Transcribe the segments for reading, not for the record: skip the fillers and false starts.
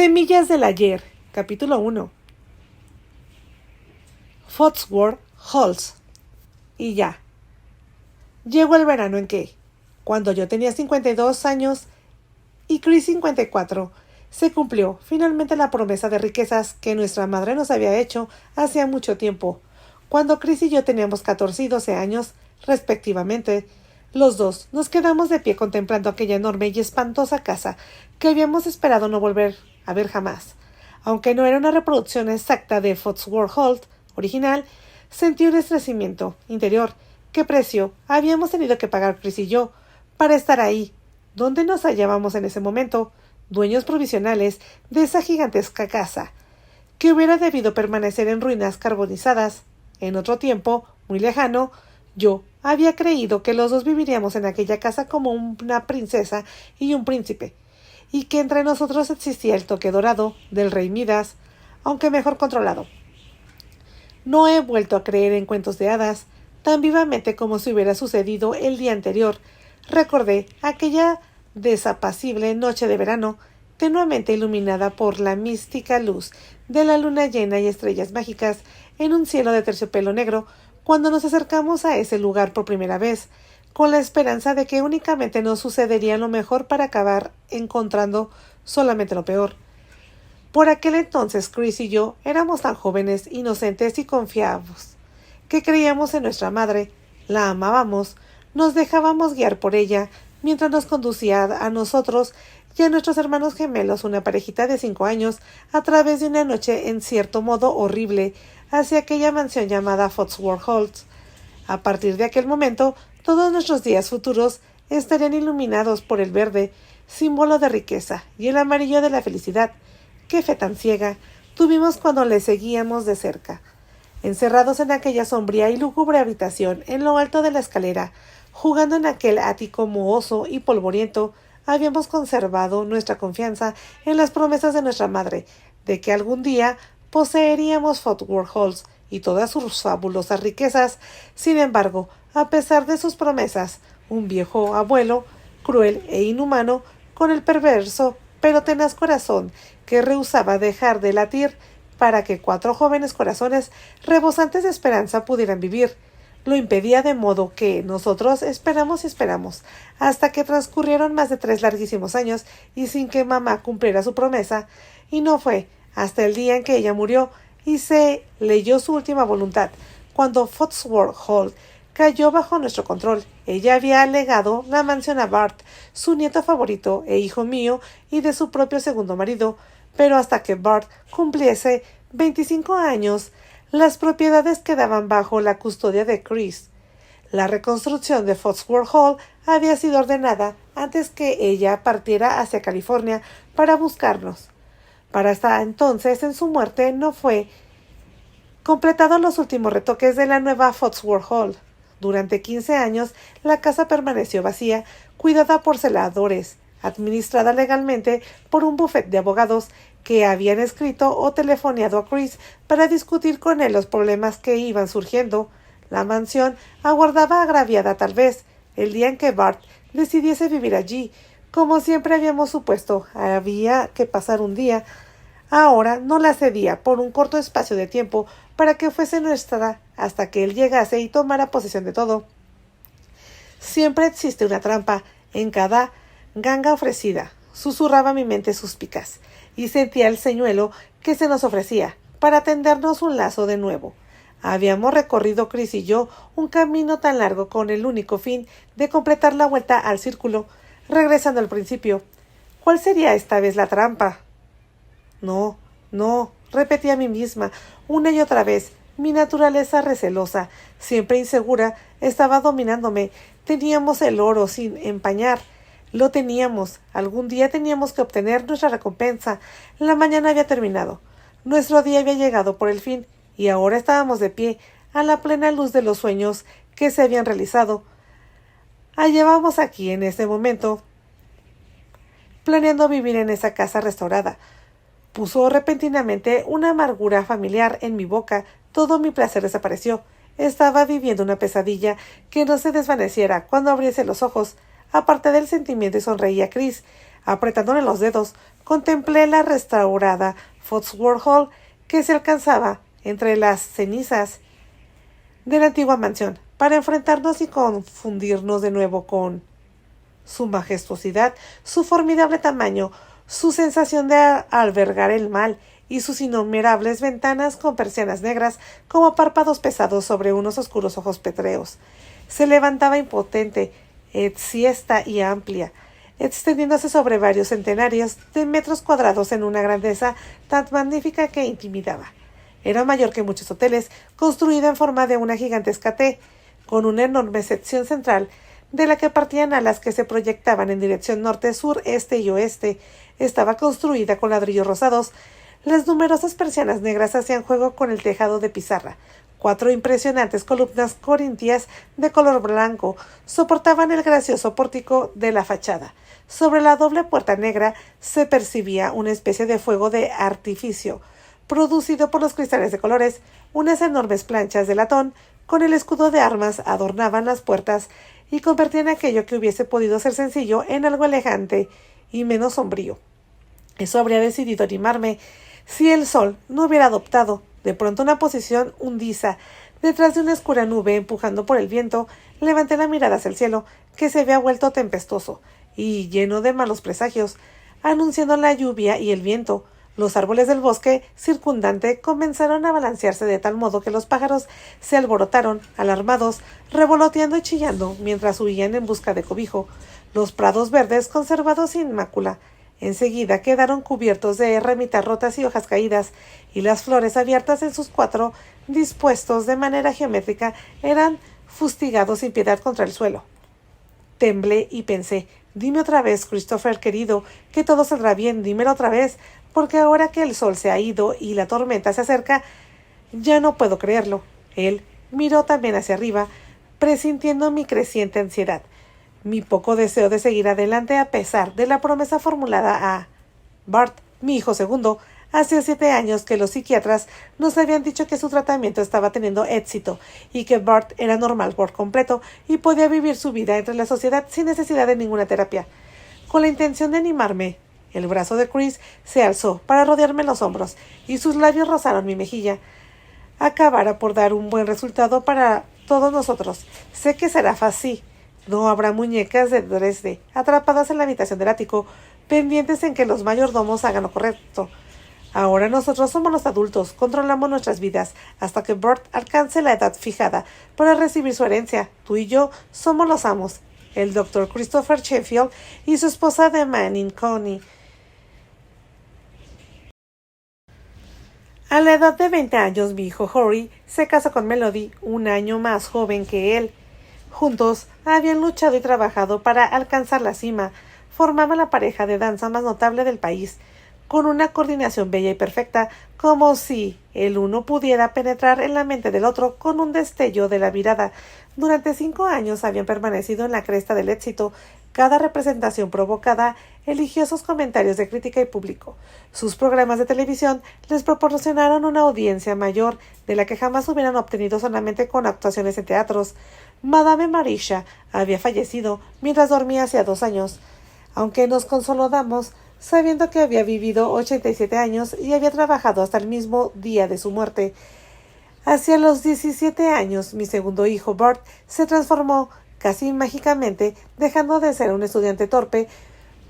Semillas del ayer, capítulo 1. Foxworth Halls. Y ya. Llegó el verano en que, cuando yo tenía 52 años y Chris 54, se cumplió finalmente la promesa de riquezas que nuestra madre nos había hecho hacía mucho tiempo. Cuando Chris y yo teníamos 14 y 12 años, respectivamente, los dos nos quedamos de pie contemplando aquella enorme y espantosa casa que habíamos esperado no volver a ver jamás. Aunque no era una reproducción exacta de Foxworth Hall original, sentí un estremecimiento interior. ¿Qué precio habíamos tenido que pagar Chris y yo para estar ahí, donde nos hallábamos en ese momento, dueños provisionales de esa gigantesca casa, que hubiera debido permanecer en ruinas carbonizadas? En otro tiempo, muy lejano, yo había creído que los dos viviríamos en aquella casa como una princesa y un príncipe, y que entre nosotros existía el toque dorado del rey Midas, aunque mejor controlado. No he vuelto a creer en cuentos de hadas tan vivamente como si hubiera sucedido el día anterior. Recordé aquella desapacible noche de verano, tenuemente iluminada por la mística luz de la luna llena y estrellas mágicas en un cielo de terciopelo negro, cuando nos acercamos a ese lugar por primera vez, con la esperanza de que únicamente nos sucedería lo mejor para acabar encontrando solamente lo peor. Por aquel entonces Chris y yo éramos tan jóvenes, inocentes y confiados, que creíamos en nuestra madre, la amábamos, nos dejábamos guiar por ella, mientras nos conducía a nosotros y a nuestros hermanos gemelos, una parejita de 5 años, a través de una noche en cierto modo horrible, hacia aquella mansión llamada Foxworth Halls. A partir de aquel momento, todos nuestros días futuros estarían iluminados por el verde, símbolo de riqueza, y el amarillo de la felicidad. ¡Qué fe tan ciega tuvimos cuando le seguíamos de cerca! Encerrados en aquella sombría y lúgubre habitación, en lo alto de la escalera, jugando en aquel ático mohoso y polvoriento, habíamos conservado nuestra confianza en las promesas de nuestra madre, de que algún día poseeríamos Foxworth Halls y todas sus fabulosas riquezas. Sin embargo, a pesar de sus promesas, un viejo abuelo, cruel e inhumano, con el perverso pero tenaz corazón que rehusaba dejar de latir para que 4 jóvenes corazones rebosantes de esperanza pudieran vivir, lo impedía, de modo que nosotros esperamos y esperamos, hasta que transcurrieron más de 3 larguísimos años y sin que mamá cumpliera su promesa, y no fue hasta el día en que ella murió y se leyó su última voluntad, cuando Foxworth Hall cayó bajo nuestro control. Ella había legado la mansión a Bart, su nieto favorito e hijo mío, y de su propio segundo marido, pero hasta que Bart cumpliese 25 años, las propiedades quedaban bajo la custodia de Chris. La reconstrucción de Foxworth Hall había sido ordenada antes que ella partiera hacia California para buscarnos. Para hasta entonces, en su muerte, no fue completados los últimos retoques de la nueva Foxworth Hall. Durante 15 años, la casa permaneció vacía, cuidada por celadores, administrada legalmente por un bufete de abogados que habían escrito o telefoneado a Chris para discutir con él los problemas que iban surgiendo. La mansión aguardaba, agraviada tal vez, el día en que Bart decidiese vivir allí. Como siempre habíamos supuesto, había que pasar un día. Ahora no la cedía por un corto espacio de tiempo para que fuese nuestra hasta que él llegase y tomara posesión de todo. Siempre existe una trampa en cada ganga ofrecida, susurraba mi mente suspicaz, y sentía el señuelo que se nos ofrecía para tendernos un lazo de nuevo. Habíamos recorrido Chris y yo un camino tan largo con el único fin de completar la vuelta al círculo, regresando al principio. ¿Cuál sería esta vez la trampa? No, repetía a mí misma una y otra vez. Mi naturaleza recelosa, siempre insegura, estaba dominándome. Teníamos el oro sin empañar. Lo teníamos. Algún día teníamos que obtener nuestra recompensa. La mañana había terminado. Nuestro día había llegado por el fin, y ahora estábamos de pie, a la plena luz de los sueños que se habían realizado. Hallábamos aquí, en este momento, planeando vivir en esa casa restaurada. Puso repentinamente una amargura familiar en mi boca. Todo mi placer desapareció. Estaba viviendo una pesadilla que no se desvaneciera cuando abriese los ojos. Aparté del sentimiento y sonreí a Chris. Apretándole los dedos, contemplé la restaurada Foxworth Hall que se alcanzaba entre las cenizas de la antigua mansión, para enfrentarnos y confundirnos de nuevo con su majestuosidad, su formidable tamaño, su sensación de albergar el mal y sus innumerables ventanas con persianas negras como párpados pesados sobre unos oscuros ojos pétreos. Se levantaba impotente, siesta y amplia, extendiéndose sobre varios centenarios de metros cuadrados en una grandeza tan magnífica que intimidaba. Era mayor que muchos hoteles, construida en forma de una gigantesca T, con una enorme sección central de la que partían alas que se proyectaban en dirección norte, sur, este y oeste. Estaba construida con ladrillos rosados. Las numerosas persianas negras hacían juego con el tejado de pizarra. 4 impresionantes columnas corintias de color blanco soportaban el gracioso pórtico de la fachada. Sobre la doble puerta negra se percibía una especie de fuego de artificio, producido por los cristales de colores. Unas enormes planchas de latón con el escudo de armas adornaban las puertas y convertían aquello que hubiese podido ser sencillo en algo elegante y menos sombrío. Eso habría decidido animarme si el sol no hubiera adoptado de pronto una posición hundida detrás de una oscura nube empujando por el viento. Levanté la mirada hacia el cielo, que se había vuelto tempestuoso y lleno de malos presagios, anunciando la lluvia y el viento. Los árboles del bosque circundante comenzaron a balancearse de tal modo que los pájaros se alborotaron, alarmados, revoloteando y chillando mientras huían en busca de cobijo. Los prados verdes, conservados sin mácula, enseguida quedaron cubiertos de ramitas rotas y hojas caídas, y las flores abiertas en sus 4 dispuestos de manera geométrica eran fustigados sin piedad contra el suelo. Temblé y pensé: dime otra vez, Christopher querido, que todo saldrá bien, dímelo otra vez, porque ahora que el sol se ha ido y la tormenta se acerca, ya no puedo creerlo. Él miró también hacia arriba, presintiendo mi creciente ansiedad, mi poco deseo de seguir adelante a pesar de la promesa formulada a Bart, mi hijo segundo. Hacía 7 años que los psiquiatras nos habían dicho que su tratamiento estaba teniendo éxito y que Bart era normal por completo y podía vivir su vida entre la sociedad sin necesidad de ninguna terapia. Con la intención de animarme, el brazo de Chris se alzó para rodearme los hombros y sus labios rozaron mi mejilla. Acabará por dar un buen resultado para todos nosotros. Sé que será fácil. No habrá muñecas de Dresde atrapadas en la habitación del ático, pendientes en que los mayordomos hagan lo correcto. Ahora nosotros somos los adultos, controlamos nuestras vidas hasta que Bart alcance la edad fijada para recibir su herencia. Tú y yo somos los amos. El Dr. Christopher Sheffield y su esposa de Manning Connie. A la edad de 20 años, mi hijo Horry se casó con Melody, un año más joven que él. Juntos habían luchado y trabajado para alcanzar la cima. Formaban la pareja de danza más notable del país, con una coordinación bella y perfecta, como si el uno pudiera penetrar en la mente del otro con un destello de la mirada. Durante 5 años habían permanecido en la cresta del éxito. Cada representación provocada eligiosos comentarios de crítica y público. Sus programas de televisión les proporcionaron una audiencia mayor de la que jamás hubieran obtenido solamente con actuaciones en teatros. Madame Marisha había fallecido mientras dormía hacía 2 años, aunque nos consolamos sabiendo que había vivido 87 años y había trabajado hasta el mismo día de su muerte. Hacia los 17 años, mi segundo hijo, Bart, se transformó casi mágicamente, dejando de ser un estudiante torpe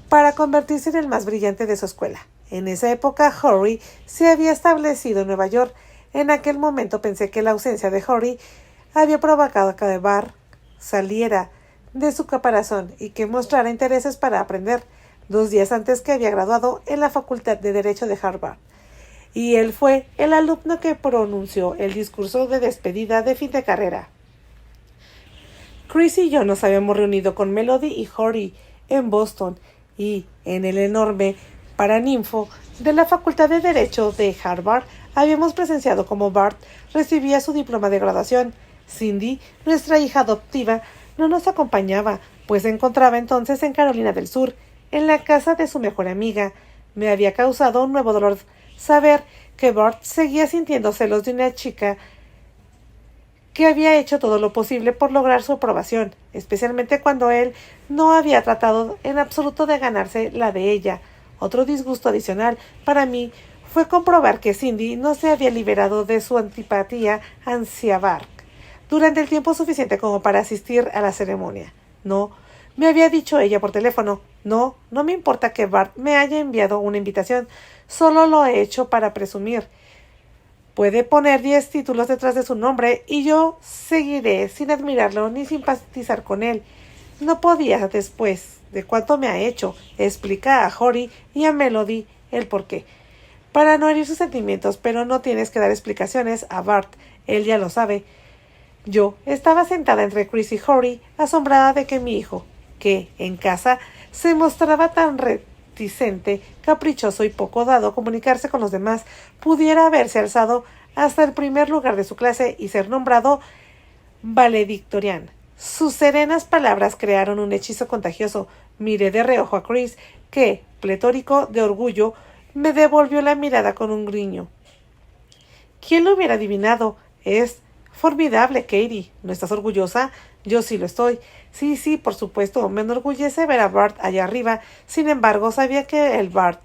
para convertirse en el más brillante de su escuela. En esa época, Horry se había establecido en Nueva York. En aquel momento pensé que la ausencia de Horry había provocado que Bart saliera de su caparazón y que mostrara intereses para aprender. 2 días antes que había graduado en la Facultad de Derecho de Harvard, y él fue el alumno que pronunció el discurso de despedida de fin de carrera. Chris y yo nos habíamos reunido con Melody y Horry en Boston y en el enorme paraninfo de la Facultad de Derecho de Harvard habíamos presenciado cómo Bart recibía su diploma de graduación. Cindy, nuestra hija adoptiva, no nos acompañaba, pues se encontraba entonces en Carolina del Sur, en la casa de su mejor amiga. Me había causado un nuevo dolor saber que Bart seguía sintiendo celos de una chica que había hecho todo lo posible por lograr su aprobación, especialmente cuando él no había tratado en absoluto de ganarse la de ella. Otro disgusto adicional para mí fue comprobar que Cindy no se había liberado de su antipatía hacia Bart durante el tiempo suficiente como para asistir a la ceremonia. No, me había dicho ella por teléfono. No, no me importa que Bart me haya enviado una invitación. Solo lo he hecho para presumir. Puede poner 10 títulos detrás de su nombre y yo seguiré sin admirarlo ni simpatizar con él. No podía, después de cuánto me ha hecho, explica a Jory y a Melody el porqué. Para no herir sus sentimientos, pero no tienes que dar explicaciones a Bart. Él ya lo sabe. Yo estaba sentada entre Chris y Jory, asombrada de que mi hijo, que en casa se mostraba tan reticente, caprichoso y poco dado a comunicarse con los demás, pudiera haberse alzado hasta el primer lugar de su clase y ser nombrado valedictorian. Sus serenas palabras crearon un hechizo contagioso. Miré de reojo a Chris, que, pletórico de orgullo, me devolvió la mirada con un griño. ¿Quién lo hubiera adivinado? Es formidable, Katie. ¿No estás orgullosa? Yo sí lo estoy. Sí, por supuesto. Me enorgullece ver a Bart allá arriba. Sin embargo, sabía que el Bart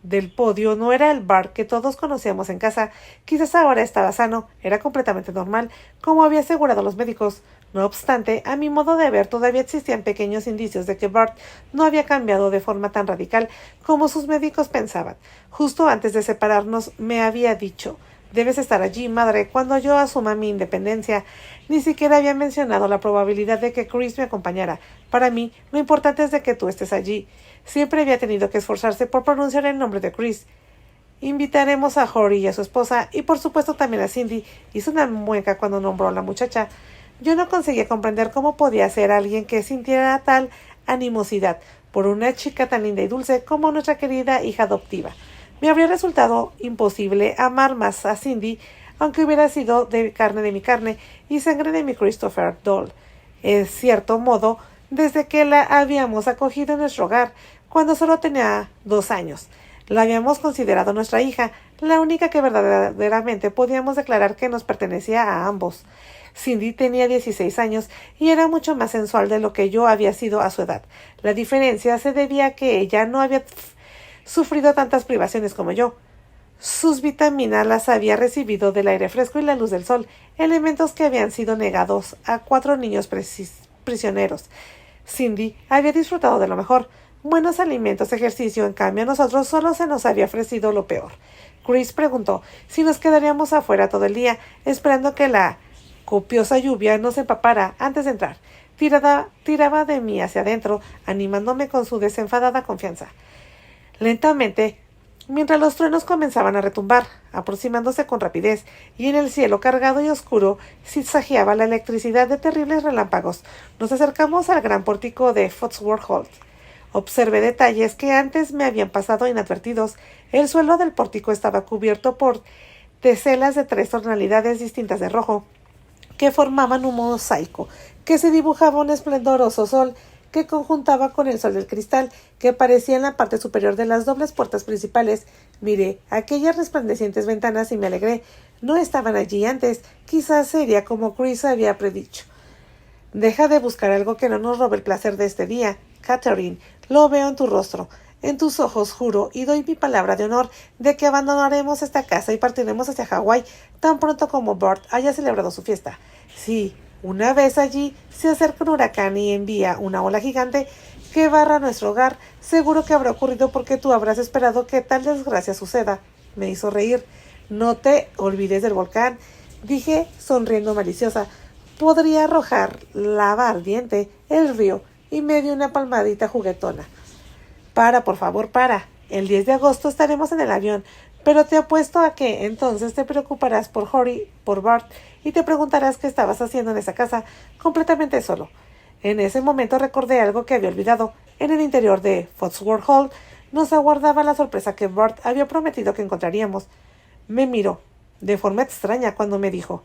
del podio no era el Bart que todos conocíamos en casa. Quizás ahora estaba sano. Era completamente normal, como había asegurado los médicos. No obstante, a mi modo de ver, todavía existían pequeños indicios de que Bart no había cambiado de forma tan radical como sus médicos pensaban. Justo antes de separarnos, me había dicho: «Debes estar allí, madre, cuando yo asuma mi independencia». Ni siquiera había mencionado la probabilidad de que Chris me acompañara. Para mí, lo importante es de que tú estés allí. Siempre había tenido que esforzarse por pronunciar el nombre de Chris. Invitaremos a Jory y a su esposa, y por supuesto también a Cindy. Hizo una mueca cuando nombró a la muchacha. Yo no conseguía comprender cómo podía ser alguien que sintiera tal animosidad por una chica tan linda y dulce como nuestra querida hija adoptiva. Me habría resultado imposible amar más a Cindy, aunque hubiera sido de carne de mi carne y sangre de mi Christopher Doll. En cierto modo, desde que la habíamos acogido en nuestro hogar, cuando solo tenía 2 años. La habíamos considerado nuestra hija, la única que verdaderamente podíamos declarar que nos pertenecía a ambos. Cindy tenía 16 años y era mucho más sensual de lo que yo había sido a su edad. La diferencia se debía a que ella no había sufrido tantas privaciones como yo. Sus vitaminas las había recibido del aire fresco y la luz del sol, elementos que habían sido negados a 4 niños prisioneros. Cindy había disfrutado de lo mejor, buenos alimentos, ejercicio. En cambio, a nosotros solo se nos había ofrecido lo peor. Chris preguntó si nos quedaríamos afuera todo el día, esperando que la copiosa lluvia nos empapara antes de entrar. Tiraba de mí hacia adentro, animándome con su desenfadada confianza. Lentamente, mientras los truenos comenzaban a retumbar, aproximándose con rapidez, y en el cielo cargado y oscuro zigzagueaba la electricidad de terribles relámpagos, nos acercamos al gran pórtico de Foxworth Hall. Observé detalles que antes me habían pasado inadvertidos. El suelo del pórtico estaba cubierto por teselas de 3 tonalidades distintas de rojo, que formaban un mosaico, que se dibujaba un esplendoroso sol que conjuntaba con el sol del cristal, que aparecía en la parte superior de las dobles puertas principales. Miré aquellas resplandecientes ventanas y me alegré. No estaban allí antes. Quizás sería como Chris había predicho. Deja de buscar algo que no nos robe el placer de este día, Catherine. Lo veo en tu rostro, en tus ojos, juro, y doy mi palabra de honor de que abandonaremos esta casa y partiremos hacia Hawái tan pronto como Bart haya celebrado su fiesta. Sí, una vez allí se acerca un huracán y envía una ola gigante que barra nuestro hogar. Seguro que habrá ocurrido porque tú habrás esperado que tal desgracia suceda. Me hizo reír. No te olvides del volcán, dije sonriendo maliciosa. Podría arrojar lava ardiente, el río, y me dio una palmadita juguetona. Para, por favor, para. El 10 de agosto estaremos en el avión, pero te apuesto a que entonces te preocuparás por Jory, por Bart, y te preguntarás qué estabas haciendo en esa casa, completamente solo. En ese momento recordé algo que había olvidado. En el interior de Foxworth Hall nos aguardaba la sorpresa que Bart había prometido que encontraríamos. Me miró de forma extraña cuando me dijo: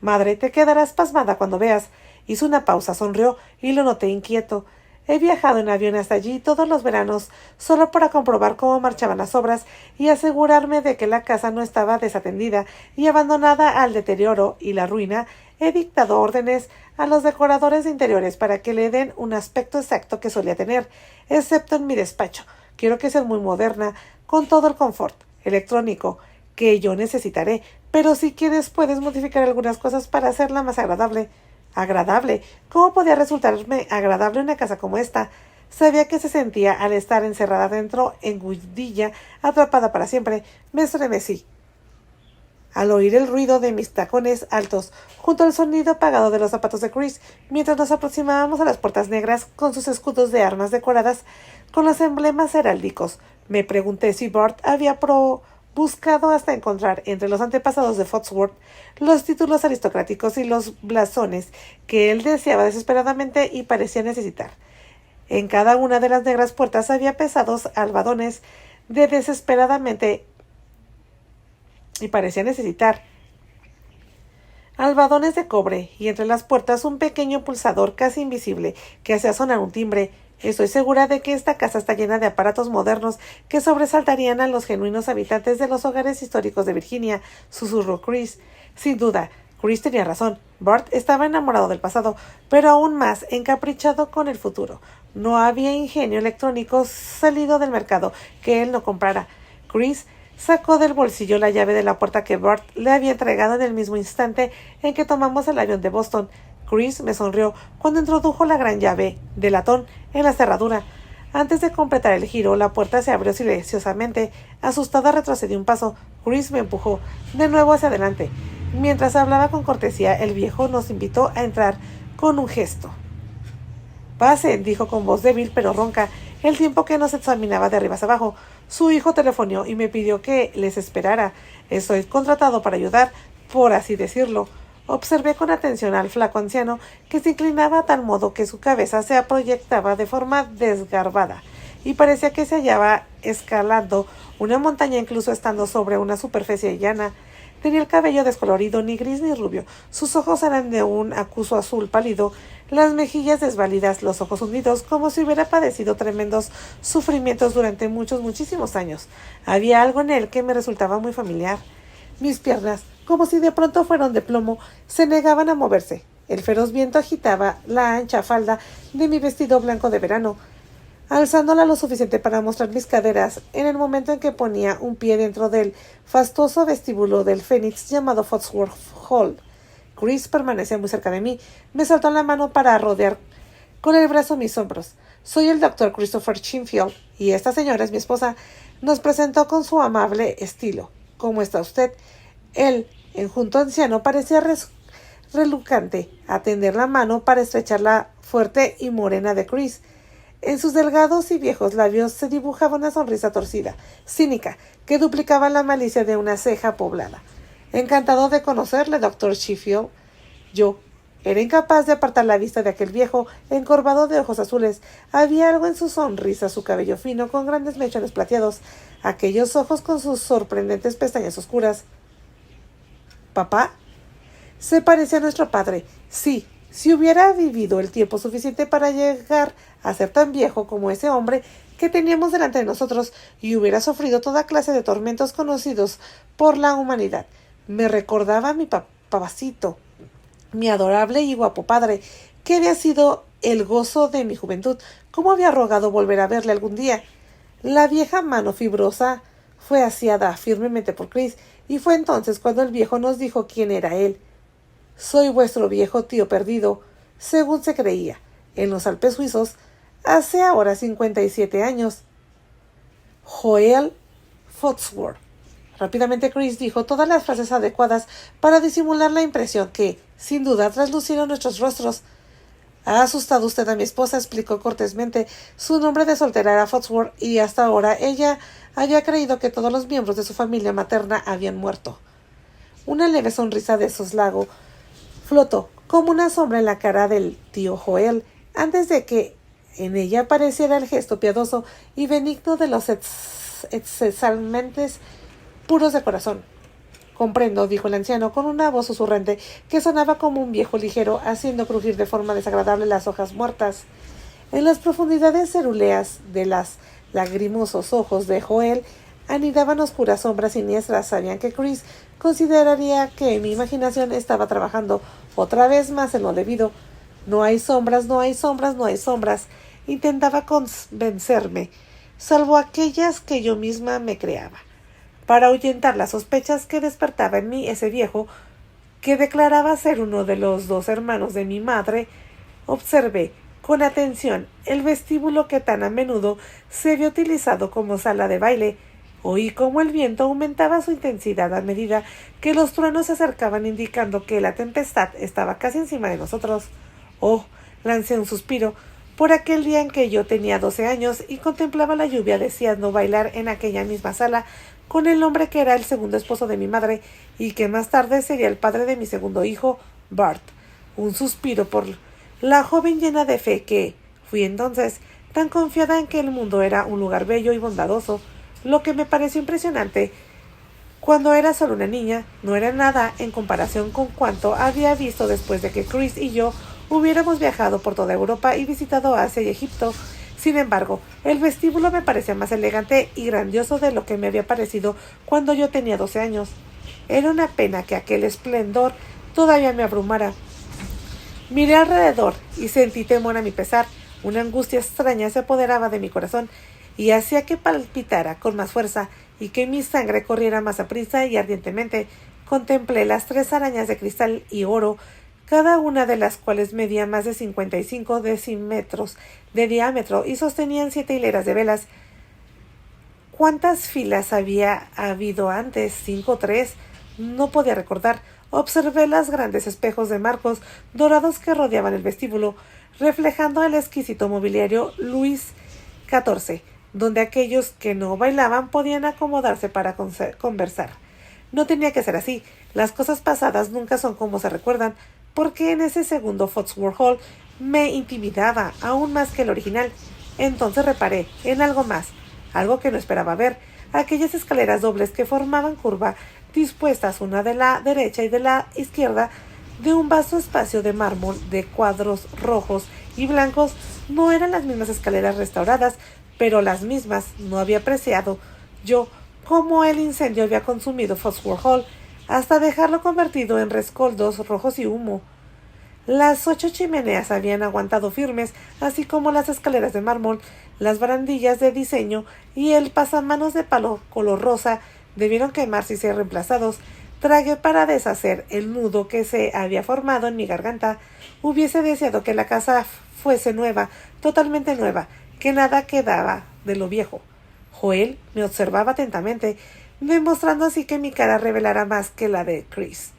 «Madre, te quedarás pasmada cuando veas». Hizo una pausa, sonrió y lo noté inquieto. He viajado en avión hasta allí todos los veranos solo para comprobar cómo marchaban las obras y asegurarme de que la casa no estaba desatendida y abandonada al deterioro y la ruina he dictado órdenes a los decoradores de interiores para que le den un aspecto exacto que solía tener, excepto en mi despacho. Quiero que sea muy moderna, con todo el confort electrónico que yo necesitaré, pero si quieres puedes modificar algunas cosas para hacerla más agradable. ¿Agradable? ¿Cómo podía resultarme agradable una casa como esta? Sabía que se sentía al estar encerrada dentro, engudilla, atrapada para siempre. Me estremecí al oír el ruido de mis tacones altos, junto al sonido apagado de los zapatos de Chris, mientras nos aproximábamos a las puertas negras con sus escudos de armas decoradas con los emblemas heráldicos. Me pregunté si Bart había buscado hasta encontrar entre los antepasados de Foxworth los títulos aristocráticos y los blasones que él deseaba desesperadamente y parecía necesitar. En cada una de las negras puertas había pesados albadones de desesperadamente y parecía necesitar albadones de cobre, y entre las puertas un pequeño pulsador casi invisible que hacía sonar un timbre. Estoy segura de que esta casa está llena de aparatos modernos que sobresaltarían a los genuinos habitantes de los hogares históricos de Virginia, susurró Chris. Sin duda, Chris tenía razón. Bart estaba enamorado del pasado, pero aún más encaprichado con el futuro. No había ingenio electrónico salido del mercado que él no comprara. Chris sacó del bolsillo la llave de la puerta que Bart le había entregado en el mismo instante en que tomamos el avión de Boston. Chris me sonrió cuando introdujo la gran llave de latón en la cerradura. Antes de completar el giro, la puerta se abrió silenciosamente. Asustada retrocedí un paso. Chris me empujó de nuevo hacia adelante. Mientras hablaba con cortesía, el viejo nos invitó a entrar con un gesto. «Pasen», dijo con voz débil pero ronca, el tiempo que nos examinaba de arriba abajo. Su hijo telefonió y me pidió que les esperara. Estoy contratado para ayudar, por así decirlo. Observé con atención al flaco anciano que se inclinaba a tal modo que su cabeza se proyectaba de forma desgarbada y parecía que se hallaba escalando una montaña incluso estando sobre una superficie llana. Tenía el cabello descolorido, ni gris ni rubio. Sus ojos eran de un acuoso azul pálido, las mejillas desvalidas, los ojos hundidos, como si hubiera padecido tremendos sufrimientos durante muchísimos años. Había algo en él que me resultaba muy familiar. Mis piernas, como si de pronto fueran de plomo, se negaban a moverse. El feroz viento agitaba la ancha falda de mi vestido blanco de verano, alzándola lo suficiente para mostrar mis caderas en el momento en que ponía un pie dentro del fastuoso vestíbulo del Phoenix llamado Foxworth Hall. Chris permanecía muy cerca de mí. Me soltó la mano para rodear con el brazo mis hombros. «Soy el doctor Christopher Chinfield, y esta señora es mi esposa», nos presentó con su amable estilo. «¿Cómo está usted?» El enjuto anciano parecía reluctante a tender la mano para estrechar la fuerte y morena de Chris. En sus delgados y viejos labios se dibujaba una sonrisa torcida, cínica, que duplicaba la malicia de una ceja poblada. «Encantado de conocerle, doctor Sheffield». Yo era incapaz de apartar la vista de aquel viejo, encorvado de ojos azules. Había algo en su sonrisa, su cabello fino, con grandes mechones plateados, aquellos ojos con sus sorprendentes pestañas oscuras. «¿Papá?» Se parecía a nuestro padre. Sí, si hubiera vivido el tiempo suficiente para llegar a ser tan viejo como ese hombre que teníamos delante de nosotros, y hubiera sufrido toda clase de tormentos conocidos por la humanidad. Me recordaba a mi papacito, mi adorable y guapo padre, que había sido el gozo de mi juventud. ¿Cómo había rogado volver a verle algún día? La vieja mano fibrosa fue asiada firmemente por Chris, y fue entonces cuando el viejo nos dijo quién era él. «Soy vuestro viejo tío perdido», según se creía, en los Alpes suizos, hace ahora 57 años. «Joel Foxworth». Rápidamente Chris dijo todas las frases adecuadas para disimular la impresión que, sin duda, traslucieron nuestros rostros. «Ha asustado usted a mi esposa», explicó cortésmente. Su nombre de soltera era Foxworth, y hasta ahora ella había creído que todos los miembros de su familia materna habían muerto. Una leve sonrisa de soslago flotó como una sombra en la cara del tío Joel, antes de que en ella apareciera el gesto piadoso y benigno de los excelentes puros de corazón. «Comprendo», dijo el anciano con una voz susurrante que sonaba como un viejo ligero, haciendo crujir de forma desagradable las hojas muertas. En las profundidades cerúleas de los lagrimosos ojos de Joel anidaban oscuras sombras siniestras. Sabían que Chris consideraría que mi imaginación estaba trabajando otra vez más en lo debido. No hay sombras, no hay sombras, no hay sombras. Intentaba convencerme, salvo aquellas que yo misma me creaba, para ahuyentar las sospechas que despertaba en mí ese viejo que declaraba ser uno de los dos hermanos de mi madre. Observé con atención el vestíbulo que tan a menudo se había utilizado como sala de baile. Oí cómo el viento aumentaba su intensidad a medida que los truenos se acercaban, indicando que la tempestad estaba casi encima de nosotros. Oh, lancé un suspiro por aquel día en que yo tenía 12 años y contemplaba la lluvia deseando bailar en aquella misma sala con el hombre que era el segundo esposo de mi madre y que más tarde sería el padre de mi segundo hijo, Bart. Un suspiro por la joven llena de fe que fui entonces, tan confiada en que el mundo era un lugar bello y bondadoso. Lo que me pareció impresionante cuando era solo una niña no era nada en comparación con cuanto había visto después de que Chris y yo hubiéramos viajado por toda Europa y visitado Asia y Egipto. Sin embargo, el vestíbulo me parecía más elegante y grandioso de lo que me había parecido cuando yo tenía 12 años. Era una pena que aquel esplendor todavía me abrumara. Miré alrededor y sentí temor a mi pesar. Una angustia extraña se apoderaba de mi corazón y hacía que palpitara con más fuerza y que mi sangre corriera más aprisa y ardientemente. Contemplé las 3 arañas de cristal y oro, cada una de las cuales medía más de 55 decímetros de diámetro y sostenían 7 hileras de velas. ¿Cuántas filas había habido antes? 5 o 3. No podía recordar. Observé los grandes espejos de marcos dorados que rodeaban el vestíbulo, reflejando el exquisito mobiliario Luis XIV, donde aquellos que no bailaban podían acomodarse para conversar. No tenía que ser así. Las cosas pasadas nunca son como se recuerdan, porque en ese segundo Foxworth Hall me intimidaba aún más que el original. Entonces reparé en algo más, algo que no esperaba ver, aquellas escaleras dobles que formaban curva, dispuestas una de la derecha y de la izquierda de un vasto espacio de mármol de cuadros rojos y blancos. No eran las mismas escaleras restauradas, pero las mismas. No había apreciado yo cómo el incendio había consumido Foxworth Hall hasta dejarlo convertido en rescoldos rojos y humo. Las 8 chimeneas habían aguantado firmes, así como las escaleras de mármol, las barandillas de diseño y el pasamanos de palo color rosa debieron quemarse y ser reemplazados. Tragué para deshacer el nudo que se había formado en mi garganta. Hubiese deseado que la casa fuese nueva, totalmente nueva, que nada quedaba de lo viejo. Joel me observaba atentamente, demostrando así que mi cara revelara más que la de Chris.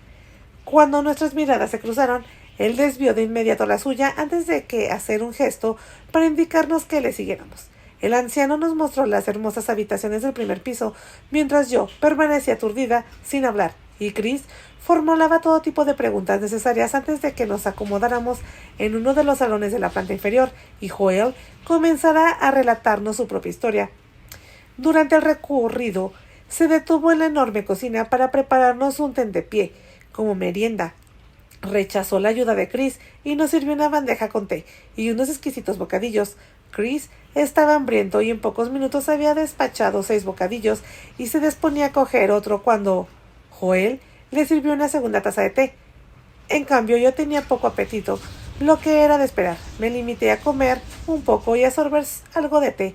Cuando nuestras miradas se cruzaron, él desvió de inmediato la suya antes de que hacer un gesto para indicarnos que le siguiéramos. El anciano nos mostró las hermosas habitaciones del primer piso, mientras yo permanecía aturdida, sin hablar, y Chris formulaba todo tipo de preguntas necesarias antes de que nos acomodáramos en uno de los salones de la planta inferior, y Joel comenzara a relatarnos su propia historia. Durante el recorrido, se detuvo en la enorme cocina para prepararnos un tentepié como merienda. Rechazó la ayuda de Chris y nos sirvió una bandeja con té y unos exquisitos bocadillos. Chris estaba hambriento y en pocos minutos había despachado 6 bocadillos y se disponía a coger otro cuando Joel le sirvió una segunda taza de té. En cambio, yo tenía poco apetito, lo que era de esperar. Me limité a comer un poco y a sorber algo de té,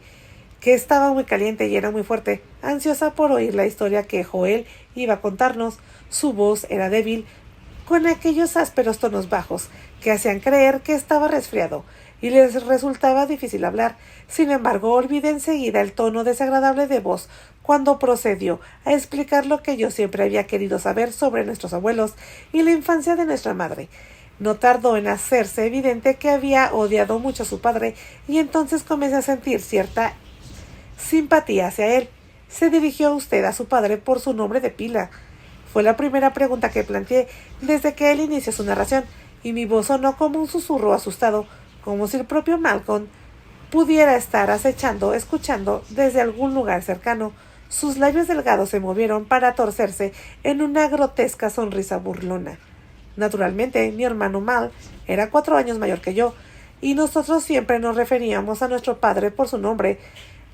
que estaba muy caliente y era muy fuerte, ansiosa por oír la historia que Joel iba a contarnos. Su voz era débil, con aquellos ásperos tonos bajos que hacían creer que estaba resfriado, y les resultaba difícil hablar. Sin embargo, olvidé enseguida el tono desagradable de voz cuando procedió a explicar lo que yo siempre había querido saber sobre nuestros abuelos y la infancia de nuestra madre. No tardó en hacerse evidente que había odiado mucho a su padre, y entonces comencé a sentir cierta simpatía hacia él. ¿Se dirigió usted a su padre por su nombre de pila? Fue la primera pregunta que planteé desde que él inició su narración, y mi voz sonó como un susurro asustado, como si el propio Malcolm pudiera estar acechando, escuchando desde algún lugar cercano. Sus labios delgados se movieron para torcerse en una grotesca sonrisa burlona. Naturalmente, mi hermano Mal era 4 años mayor que yo, y nosotros siempre nos referíamos a nuestro padre por su nombre,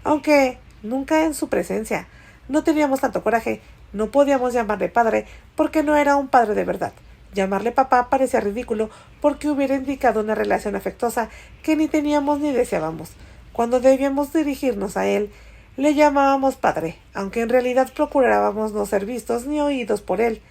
aunque nunca en su presencia. No teníamos tanto coraje. No podíamos llamarle padre porque no era un padre de verdad. Llamarle papá parecía ridículo porque hubiera indicado una relación afectuosa que ni teníamos ni deseábamos. Cuando debíamos dirigirnos a él, le llamábamos padre, aunque en realidad procurábamos no ser vistos ni oídos por él.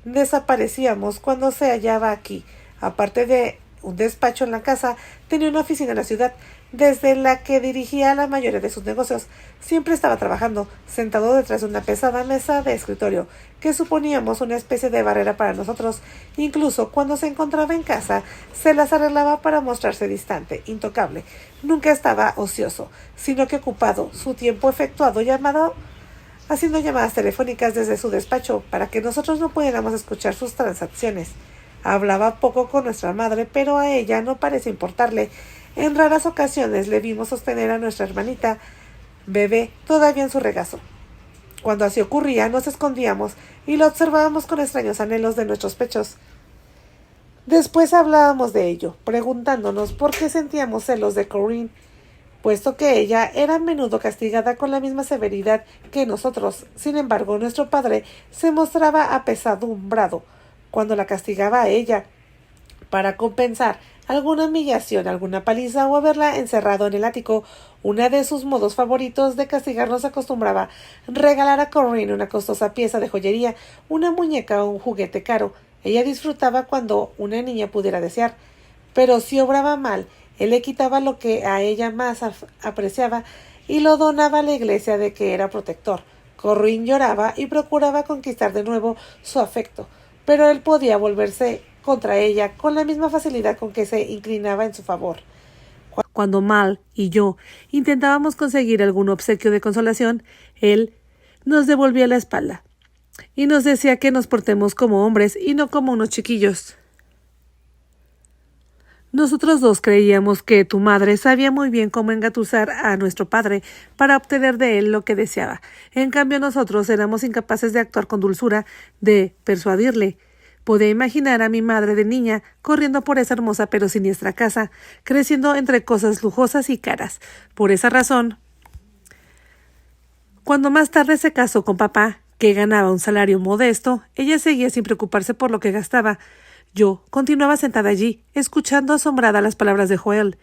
Desaparecíamos cuando se hallaba aquí. Aparte de un despacho en la casa, tenía una oficina en la ciudad, desde la que dirigía la mayoría de sus negocios. Siempre estaba trabajando, sentado detrás de una pesada mesa de escritorio, que suponíamos una especie de barrera para nosotros. Incluso cuando se encontraba en casa, se las arreglaba para mostrarse distante, intocable. Nunca estaba ocioso, sino que ocupado, su tiempo efectuado haciendo llamadas telefónicas desde su despacho para que nosotros no pudiéramos escuchar sus transacciones. Hablaba poco con nuestra madre, pero a ella no parece importarle. En raras ocasiones le vimos sostener a nuestra hermanita bebé todavía en su regazo. Cuando así ocurría, nos escondíamos y lo observábamos con extraños anhelos de nuestros pechos. Después hablábamos de ello, preguntándonos por qué sentíamos celos de Corinne, puesto que ella era a menudo castigada con la misma severidad que nosotros. Sin embargo, nuestro padre se mostraba apesadumbrado cuando la castigaba a ella, para compensar alguna humillación, alguna paliza o haberla encerrado en el ático. Uno de sus modos favoritos de castigarnos acostumbraba regalar a Corinne una costosa pieza de joyería, una muñeca o un juguete caro. Ella disfrutaba cuando una niña pudiera desear, pero si obraba mal, él le quitaba lo que a ella más apreciaba y lo donaba a la iglesia de que era protector. Corinne lloraba y procuraba conquistar de nuevo su afecto, pero él podía volverse contra ella con la misma facilidad con que se inclinaba en su favor. Cuando Mal y yo intentábamos conseguir algún obsequio de consolación, él nos devolvía la espalda y nos decía que nos portemos como hombres y no como unos chiquillos. Nosotros dos creíamos que tu madre sabía muy bien cómo engatusar a nuestro padre para obtener de él lo que deseaba. En cambio, nosotros éramos incapaces de actuar con dulzura, de persuadirle. Podía imaginar a mi madre de niña corriendo por esa hermosa pero siniestra casa, creciendo entre cosas lujosas y caras. Por esa razón, cuando más tarde se casó con papá, que ganaba un salario modesto, ella seguía sin preocuparse por lo que gastaba. Yo continuaba sentada allí, escuchando asombrada las palabras de Joel.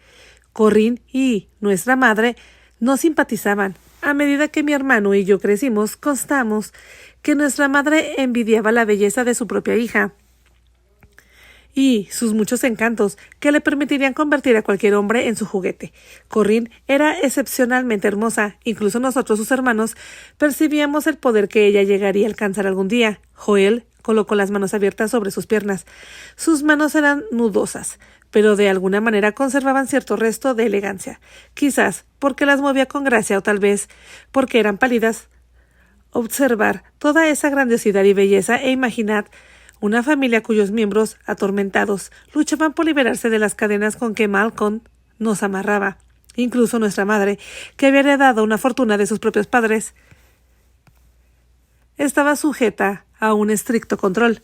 Corinne y nuestra madre no simpatizaban. A medida que mi hermano y yo crecimos, constatamos que nuestra madre envidiaba la belleza de su propia hija y sus muchos encantos que le permitirían convertir a cualquier hombre en su juguete. Corinne era excepcionalmente hermosa. Incluso nosotros, sus hermanos, percibíamos el poder que ella llegaría a alcanzar algún día. Joel colocó las manos abiertas sobre sus piernas. Sus manos eran nudosas, pero de alguna manera conservaban cierto resto de elegancia. Quizás porque las movía con gracia o tal vez porque eran pálidas. Observar toda esa grandiosidad y belleza e imaginad una familia cuyos miembros, atormentados, luchaban por liberarse de las cadenas con que Malcolm nos amarraba. Incluso nuestra madre, que había heredado una fortuna de sus propios padres, estaba sujeta a un estricto control.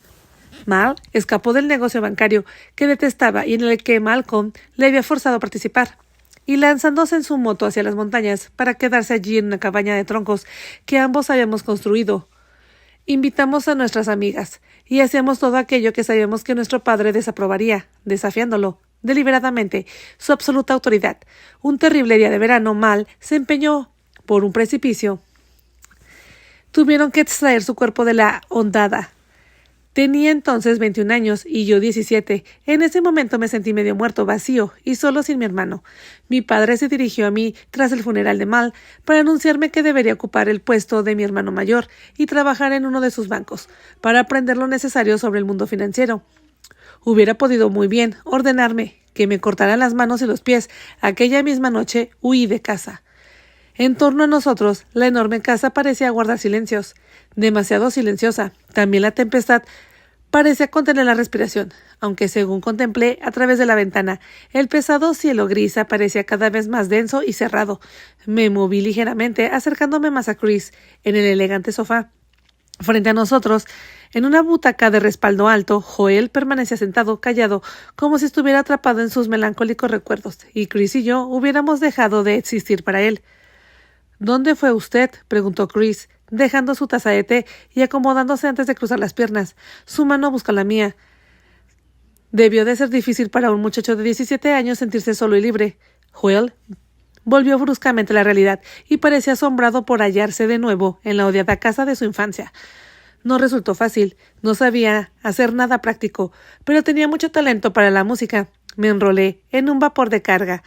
Mal escapó del negocio bancario que detestaba y en el que Malcolm le había forzado a participar, y lanzándose en su moto hacia las montañas para quedarse allí en una cabaña de troncos que ambos habíamos construido. Invitamos a nuestras amigas y hacíamos todo aquello que sabíamos que nuestro padre desaprobaría, desafiándolo deliberadamente su absoluta autoridad. Un terrible día de verano, Mal se empeñó por un precipicio. Tuvieron que extraer su cuerpo de la hondada. Tenía entonces 21 años y yo 17. En ese momento me sentí medio muerto, vacío y solo sin mi hermano. Mi padre se dirigió a mí tras el funeral de Mal para anunciarme que debería ocupar el puesto de mi hermano mayor y trabajar en uno de sus bancos para aprender lo necesario sobre el mundo financiero. Hubiera podido muy bien ordenarme que me cortaran las manos y los pies. Aquella misma noche huí de casa. En torno a nosotros, la enorme casa parecía guardar silencios, demasiado silenciosa. También la tempestad parecía contener la respiración, aunque según contemplé a través de la ventana, el pesado cielo gris parecía cada vez más denso y cerrado. Me moví ligeramente, acercándome más a Chris, en el elegante sofá. Frente a nosotros, en una butaca de respaldo alto, Joel permanecía sentado, callado, como si estuviera atrapado en sus melancólicos recuerdos, y Chris y yo hubiéramos dejado de existir para él. —¿Dónde fue usted? —preguntó Chris. dejando su taza de té y acomodándose antes de cruzar las piernas. Su mano buscó la mía. Debió de ser difícil para un muchacho de 17 años sentirse solo y libre. Joel volvió bruscamente a la realidad y parecía asombrado por hallarse de nuevo en la odiada casa de su infancia. No resultó fácil, no sabía hacer nada práctico, pero tenía mucho talento para la música. Me enrolé en un vapor de carga.